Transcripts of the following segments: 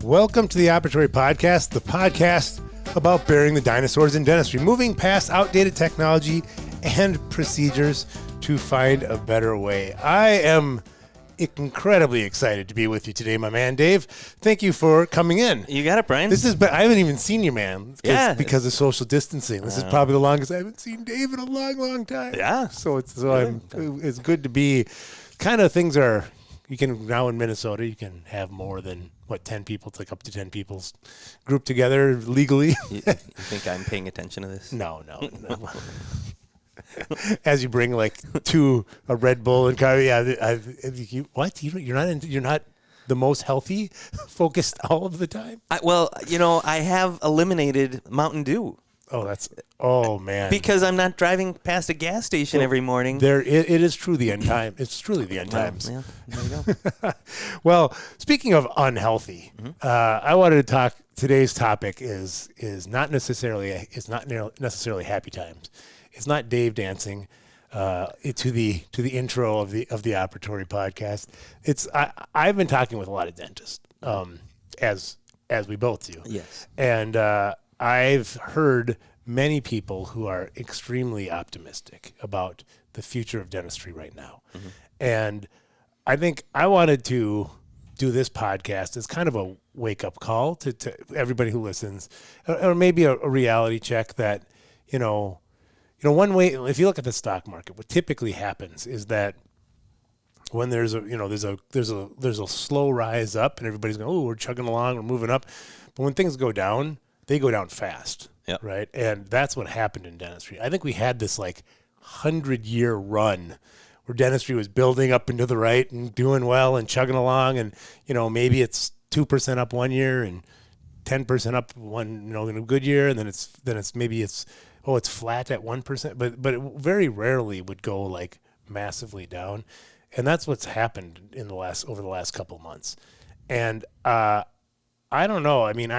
Welcome to the Operatory podcast, the podcast about burying the dinosaurs in dentistry, moving past outdated technology and procedures to find a better way. I am incredibly excited to be with you today, my man, Dave. Thank you for coming in. You got it, Bryan. I haven't even seen you, man, yeah, because of social distancing. This is probably the longest I haven't seen Dave in a long, long time. Yeah. It's good to be. Kind of things are. You can now in Minnesota, you can have more than 10 people. It's like up to 10 people grouped together legally. You think I'm paying attention to this? No. As you bring like a Red Bull and coffee, you're not the most healthy, focused all of the time. I have eliminated Mountain Dew. Oh man! Because I'm not driving past a gas station every morning. It is true the end time. It's truly the end times. Yeah, there you go. Well, speaking of unhealthy, I wanted to talk. Today's topic is not necessarily necessarily happy times. It's not Dave dancing to the intro of the Operatory podcast. I've been talking with a lot of dentists, as we both do. Yes. And I've heard many people who are extremely optimistic about the future of dentistry right now. Mm-hmm. And I think I wanted to do this podcast as kind of a wake-up call to everybody who listens, or maybe a reality check that, one way, if you look at the stock market, what typically happens is that when there's a slow rise up and everybody's going, oh, we're chugging along, we're moving up. But when things go down, they go down fast, yep. Right? And that's what happened in dentistry. I think we had this 100-year run where dentistry was building up into the right and doing well and chugging along, and maybe it's 2% up one year and 10% up one in a good year, and then it's flat at 1%, but it very rarely would go massively down, and that's what's happened over the last couple of months, and I don't know. I mean,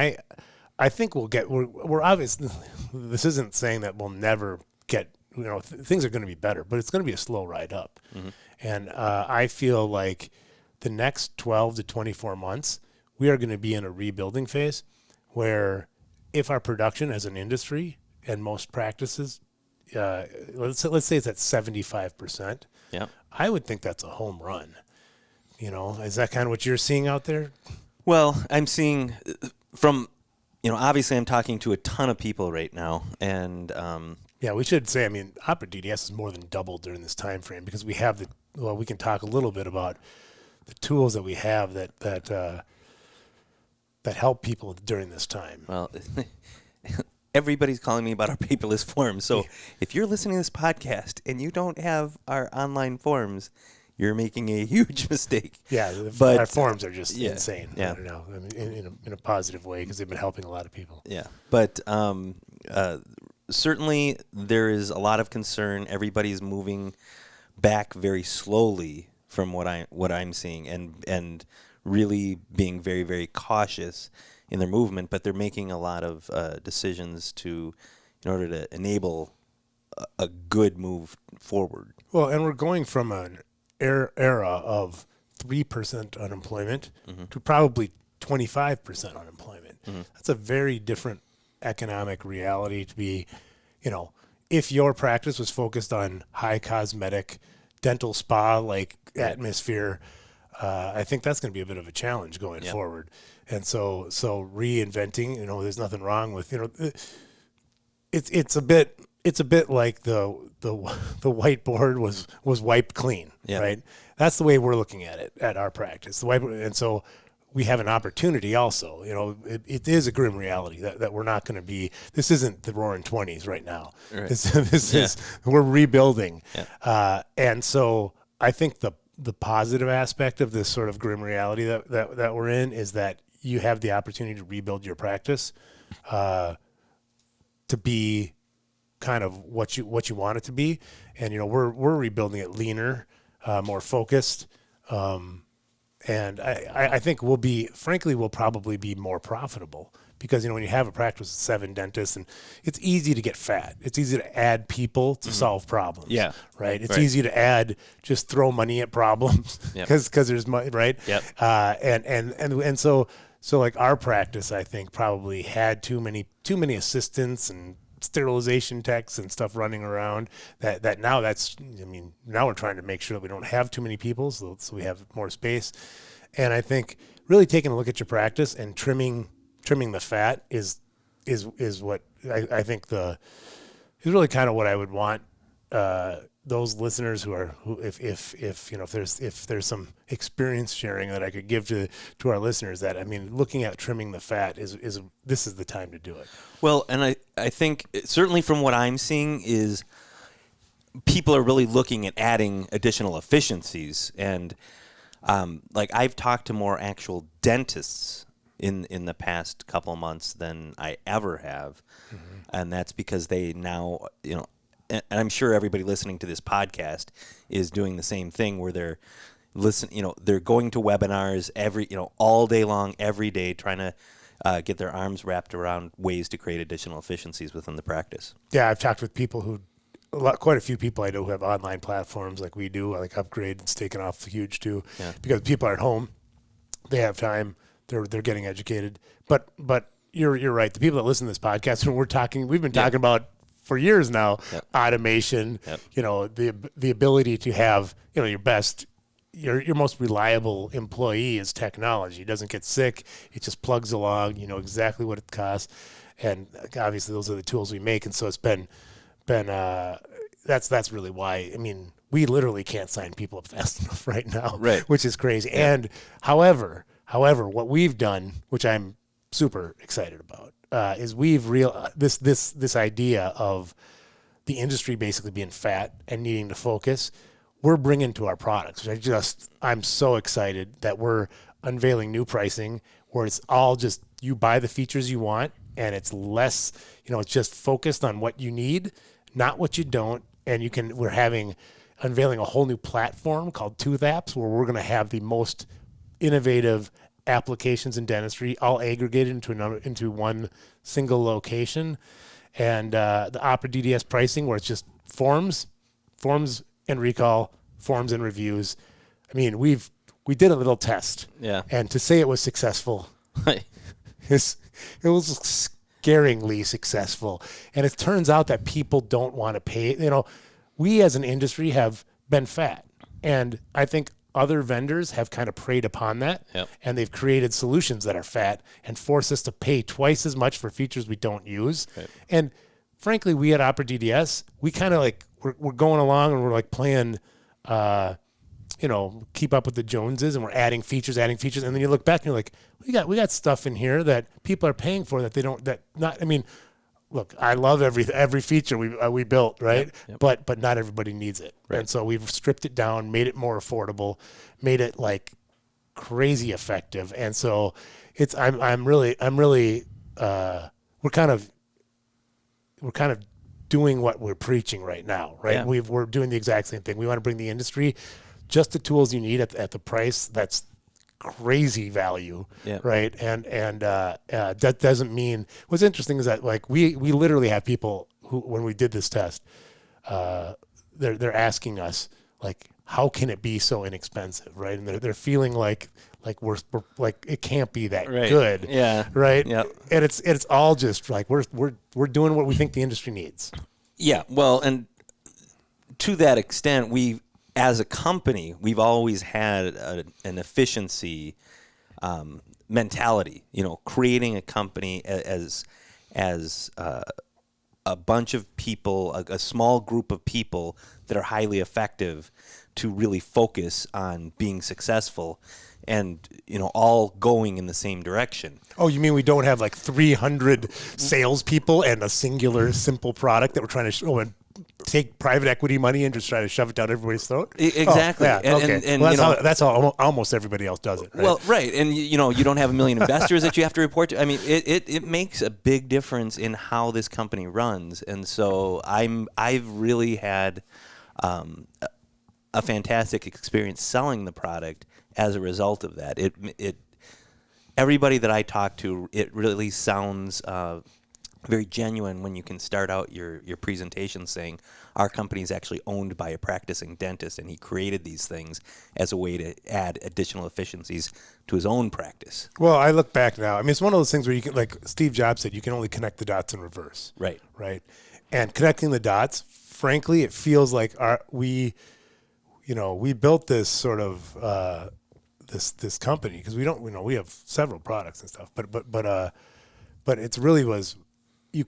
I think we're obviously, this isn't saying that we'll never get, things are going to be better, but it's going to be a slow ride up. Mm-hmm. And I feel like the next 12 to 24 months, we are going to be in a rebuilding phase where if our production as an industry and most practices, let's say it's at 75%, yeah, I would think that's a home run. Is that kind of what you're seeing out there? Well, I'm seeing from, obviously I'm talking to a ton of people right now, and yeah, we should say, Opera DDS has more than doubled during this time frame because we have we can talk a little bit about the tools that we have that help people during this time. Well, everybody's calling me about our paperless forms, so if you're listening to this podcast and you don't have our online forms, you're making a huge mistake. Yeah, but our forms are just insane. Yeah. I don't know, in a positive way because they've been helping a lot of people. Yeah, but certainly there is a lot of concern. Everybody's moving back very slowly from what I'm seeing, and really being very, very cautious in their movement. But they're making a lot of decisions in order to enable a good move forward. Well, and we're going from an era of 3% unemployment to probably 25% unemployment. Mm-hmm. That's a very different economic reality to be, if your practice was focused on high cosmetic dental spa atmosphere, I think that's going to be a bit of a challenge going forward. And so reinventing, there's nothing wrong with, it's a bit like the whiteboard was wiped clean, right? That's the way we're looking at it at our practice. And so we have an opportunity also. It is a grim reality that we're not going to be. This isn't the Roaring '20s right now. Right. This is we're rebuilding, and so I think the positive aspect of this sort of grim reality that we're in is that you have the opportunity to rebuild your practice to be kind of what you want it to be, and we're rebuilding it leaner, more focused, and I think we'll probably be more profitable because when you have a practice with 7 dentists, and it's easy to get fat, it's easy to add people to solve problems. Yeah, right. It's easy to just throw money at problems because there's money, right? Yep. And so So like our practice, I think probably had too many assistants and sterilization techs and stuff running around that now now we're trying to make sure that we don't have too many people so we have more space. And I think really taking a look at your practice and trimming the fat is what I think is really kind of what I would want those listeners if there's some experience sharing that I could give to our listeners, that looking at trimming the fat is this is the time to do it. Well, and I think certainly from what I'm seeing is people are really looking at adding additional efficiencies, and like I've talked to more actual dentists in the past couple of months than I ever have, and that's because they now and I'm sure everybody listening to this podcast is doing the same thing, where they're they're going to webinars all day long, every day, trying to get their arms wrapped around ways to create additional efficiencies within the practice. Yeah, I've talked with people quite a few people I know who have online platforms like we do, like Upgrade. It's taken off huge too, because people are at home, they have time, they're getting educated. But you're right. The people that listen to this podcast, we've been talking about for years now, automation, the ability to have, your best, your most reliable employee is technology. It doesn't get sick. It just plugs along, exactly what it costs. And obviously those are the tools we make. And so it's been that's really why, we literally can't sign people up fast enough right now, right? Which is crazy. Yeah. And however, what we've done, which I'm super excited about, is we've this idea of the industry basically being fat and needing to focus, we're bringing to our products. I'm so excited that we're unveiling new pricing where it's all just you buy the features you want, and it's less, it's just focused on what you need, not what you don't. And we're unveiling a whole new platform called Tooth Apps, where we're going to have the most innovative applications in dentistry, all aggregated into one single location. And the Opera DDS pricing, where it's just forms and recall, forms and reviews. We did a little test, and to say it was successful, it was scaringly successful. And it turns out that people don't want to pay. We as an industry have been fat, and I think other vendors have kind of preyed upon that, and they've created solutions that are fat and force us to pay twice as much for features we don't use. Right. And frankly, we at Opera DDS, we kind of we're going along and we're playing, keep up with the Joneses, and we're adding features. And then you look back and you're like, we got stuff in here that people are paying for that they don't, look, I love every feature we built, right? Yep. But not everybody needs it. Right. And so we've stripped it down, made it more affordable, made it crazy effective. And so we're kind of doing what we're preaching right now, right? Yeah. We're doing the exact same thing. We want to bring the industry just the tools you need at the price that's crazy value, right? And that doesn't mean, what's interesting is that we literally have people who, when we did this test, they're asking us how can it be so inexpensive, right? And they're feeling like we're it can't be that good, right? Yeah. And it's all just we're doing what we think the industry needs. Yeah, well, and to that extent, as a company, we've always had an efficiency mentality. Creating a company as a bunch of people, a small group of people that are highly effective to really focus on being successful, and all going in the same direction. Oh, you mean we don't have 300 salespeople and a singular simple product that we're trying to show and take private equity money and just try to shove it down everybody's throat? Exactly. Oh, yeah, okay. And that's how almost everybody else does it. Right? Well, right. And you don't have a million investors that you have to report to. It makes a big difference in how this company runs. And so I've really had a fantastic experience selling the product as a result of that. Everybody that I talk to, it really sounds very genuine when you can start out your presentation saying our company is actually owned by a practicing dentist, and he created these things as a way to add additional efficiencies to his own practice. Well, I look back now. I mean, it's one of those things where you can, like Steve Jobs said, you can only connect the dots in reverse. Right. Right. And connecting the dots, frankly, it feels like we built this sort of this company because we have several products and stuff, but it's really was.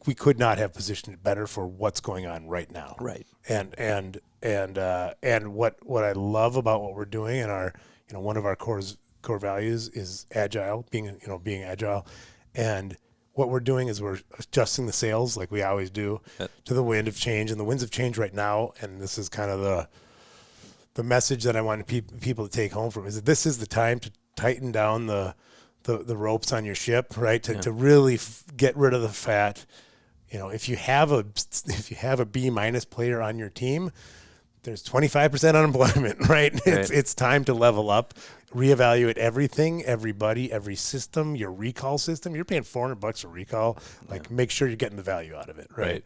We could not have positioned it better for what's going on right now. Right. And what I love about what we're doing, and our one of our core values is agile, being agile, and what we're doing is we're adjusting the sails like we always do to the wind of change, and the winds of change right now. And this is kind of the message that I want people to take home from is that this is the time to tighten down the ropes on your ship, right? To really get rid of the fat. If you have a B- player on your team, there's 25% unemployment, right? It's time to level up, reevaluate everything, everybody, every system, your recall system. You're paying $400 a recall. Like, make sure you're getting the value out of it, right?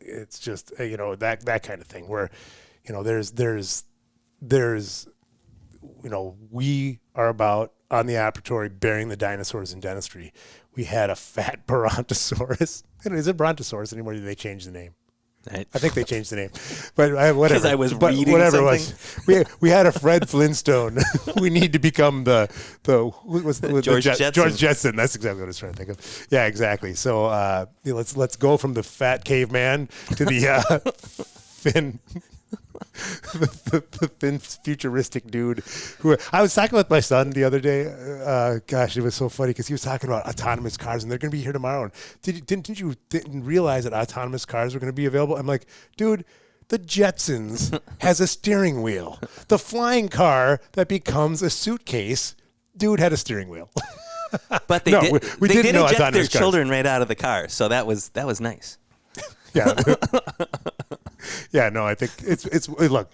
It's just that kind of thing where, there's we are about on the Operatory burying the dinosaurs in dentistry. We had a fat Brontosaurus. Is it Brontosaurus anymore? Did they change the name? I think they changed the name, but whatever. Because I was reading whatever something. it was. We had a Fred Flintstone. We need to become George Jetson. George Jetson. That's exactly what I was trying to think of. Yeah, exactly. So let's go from the fat caveman to the thin. the thin futuristic dude who I was talking with my son the other day. Gosh, it was so funny because he was talking about autonomous cars and they're going to be here tomorrow. And didn't you realize that autonomous cars were going to be available? I'm like, dude, the Jetsons has a steering wheel. The flying car that becomes a suitcase, dude, had a steering wheel. But they did eject their children right out of the car, so that was nice. Yeah. Yeah, no, I think it's look,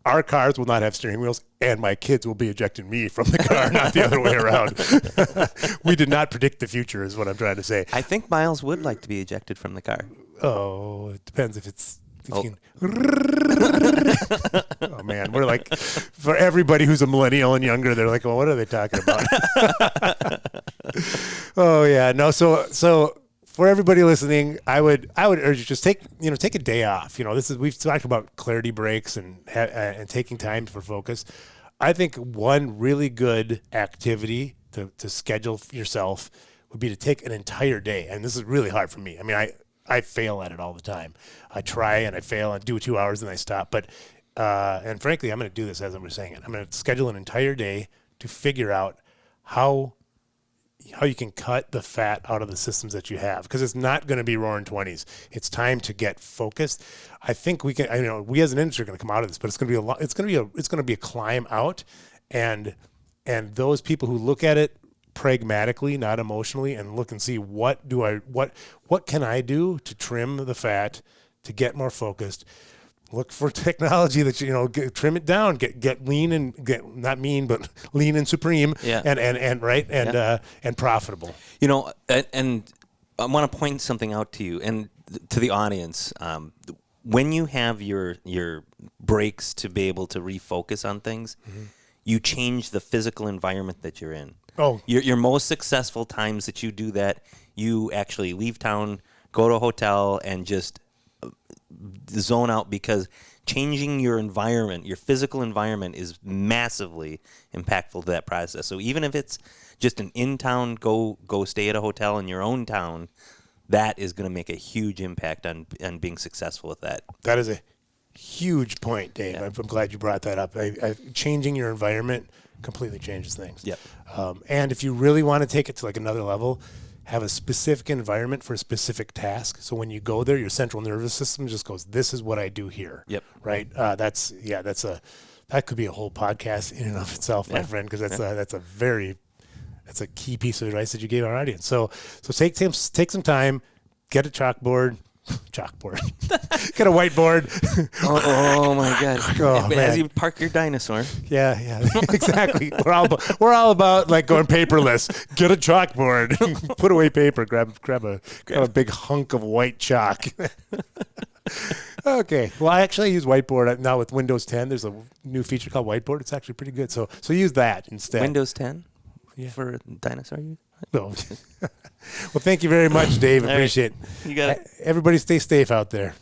our cars will not have steering wheels, and my kids will be ejecting me from the car, not the other way around. We did not predict the future, is what I'm trying to say. I think Miles would like to be ejected from the car. Oh, it depends if it's. Oh man, we're like, for everybody who's a millennial and younger, they're like, well, what are they talking about? Oh yeah, no. So for everybody listening, I would urge you just take a day off. We've talked about clarity breaks and taking time for focus. I think one really good activity to schedule for yourself would be to take an entire day. And this is really hard for me. I mean, I fail at it all the time. I try and I fail and do 2 hours and I stop. But and frankly, I'm going to do this as I'm saying it. I'm going to schedule an entire day to figure out how you can cut the fat out of the systems that you have, because it's not going to be roaring 20s. It's time to get focused. I think we can. We as an industry are going to come out of this, but it's going to be a lot. It's going to be a climb out, and those people who look at it pragmatically, not emotionally, and look and see what can I do to trim the fat, to get more focused. Look for technology that trim it down, get lean and get not mean but lean and supreme, and profitable. And I want to point something out to you and to the audience. When you have your breaks to be able to refocus on things, you change the physical environment that you're in. Oh, your most successful times that you do that, you actually leave town, go to a hotel, and just zone out, because changing your environment, your physical environment, is massively impactful to that process. So even if it's just an in-town, go stay at a hotel in your own town, that is going to make a huge impact on being successful with that. That is a huge point, Dave. Yeah. I'm glad you brought that up. Changing your environment completely changes things. Yep. And if you really want to take it to like another level, have a specific environment for a specific task. So when you go there, your central nervous system just goes, this is what I do here. Yep. Right. That could be a whole podcast in and of itself, my friend, because that's a key piece of advice that you gave our audience. So take some time, get a chalkboard, chalkboard. Get a whiteboard. Oh my God! Oh, As man. you park your dinosaur. Yeah, exactly. We're all about like going paperless. Get a chalkboard. Put away paper. Grab a big hunk of white chalk. Okay. Well, I actually use whiteboard now with Windows 10. There's a new feature called whiteboard. It's actually pretty good. So use that instead. Windows 10 Yeah. for dinosaur use. No. Well, thank you very much, Dave. All right. Appreciate it. You got it. Everybody stay safe out there.